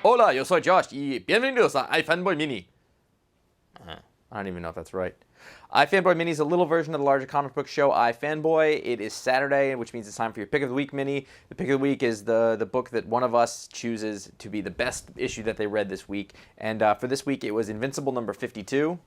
Hola, yo soy Josh y bienvenidos a iFanboy Mini. I don't even know if that's right. iFanboy Mini is a little version of the larger comic book show iFanboy. It is Saturday, which means it's time for your Pick of the Week mini. The Pick of the Week is the book that one of us chooses to be the best issue that they read this week. And for this week, it was Invincible number 52.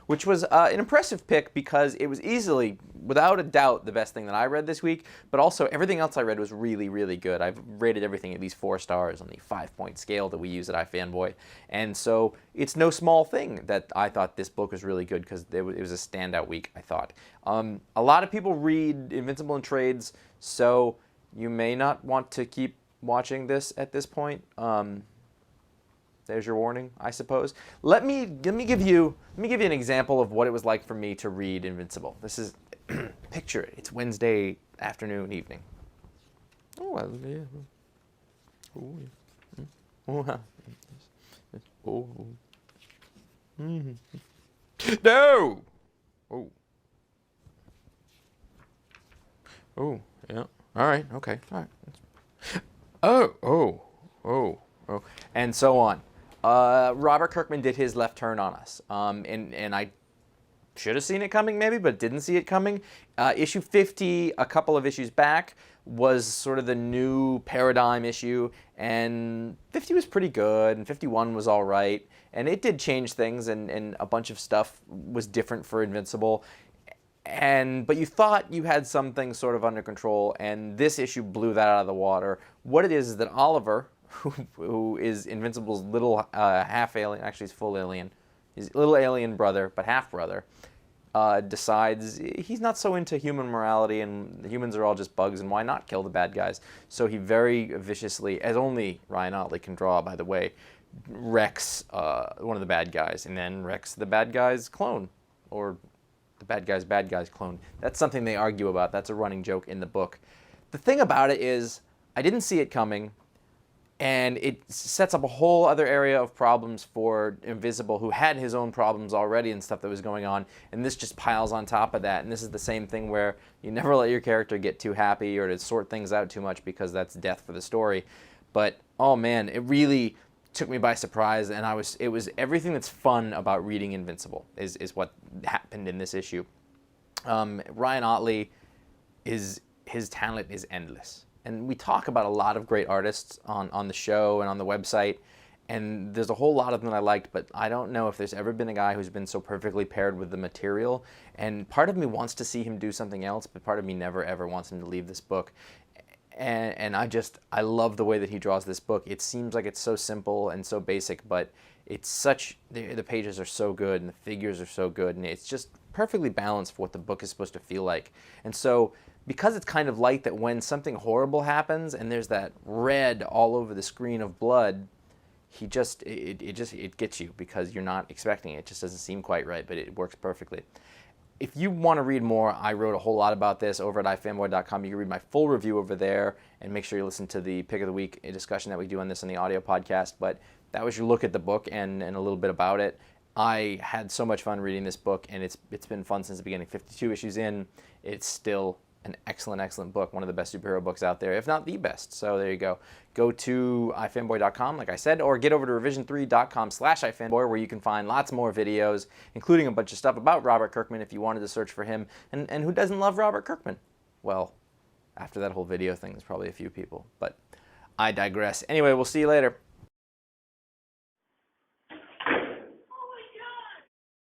Which was an impressive pick because it was easily, without a doubt, the best thing that I read this week, but also everything else I read was really, really good. I've rated everything at least 4 stars on the 5-point scale that we use at iFanboy, and so it's no small thing that I thought this book was really good because it was a standout week, I thought. A lot of people read Invincible in trades, so you may not want to keep watching this at this point. There's your warning, I suppose. Let me give you an example of what it was like for me to read Invincible. This is picture it. It's Wednesday afternoon, evening. Oh, well, yeah. Oh, yeah. Oh, oh. Mm-hmm. No. Oh. Oh, yeah. All right. Okay. All right. Oh. And so on. Robert Kirkman did his left turn on us, and I should have seen it coming maybe, but didn't see it coming. Issue 50, a couple of issues back, was sort of the new paradigm issue, and 50 was pretty good, and 51 was all right, and it did change things, and a bunch of stuff was different for Invincible. But you thought you had some things sort of under control, and this issue blew that out of the water. What it is that Oliver, who is Invincible's little half-alien, actually he's full alien, his little alien brother, but half-brother, decides he's not so into human morality and the humans are all just bugs and why not kill the bad guys. So he very viciously, as only Ryan Ottley can draw, by the way, wrecks one of the bad guys and then wrecks the bad guy's clone, or the bad guy's clone. That's something they argue about. That's a running joke in the book. The thing about it is, I didn't see it coming, and it sets up a whole other area of problems for Invincible, who had his own problems already and stuff that was going on, and this just piles on top of that. And this is the same thing where you never let your character get too happy or to sort things out too much because that's death for the story. But, oh man, it really took me by surprise, and it was everything that's fun about reading Invincible is what happened in this issue. Ryan Ottley, his talent is endless. And we talk about a lot of great artists on the show and on the website, and there's a whole lot of them that I liked, but I don't know if there's ever been a guy who's been so perfectly paired with the material. And part of me wants to see him do something else, but part of me never ever wants him to leave this book. And I love the way that he draws this book. It seems like it's so simple and so basic, but it's the pages are so good and the figures are so good, and it's just perfectly balanced for what the book is supposed to feel like. And so, because it's kind of light, that when something horrible happens and there's that red all over the screen of blood, it gets you because you're not expecting it. It just doesn't seem quite right, but it works perfectly. If you want to read more, I wrote a whole lot about this over at iFanboy.com. You can read my full review over there, and make sure you listen to the Pick of the Week discussion that we do on this on the audio podcast. But that was your look at the book and a little bit about it. I had so much fun reading this book, and it's been fun since the beginning. 52 issues in, it's still an excellent book, one of the best superhero books out there, if not the best. So there you go. Go to iFanboy.com, like I said, or get over to revision3.com/iFanboy, where you can find lots more videos, including a bunch of stuff about Robert Kirkman if you wanted to search for him. And who doesn't love Robert Kirkman? Well, after that whole video thing, there's probably a few people, but I digress. Anyway, we'll see you later.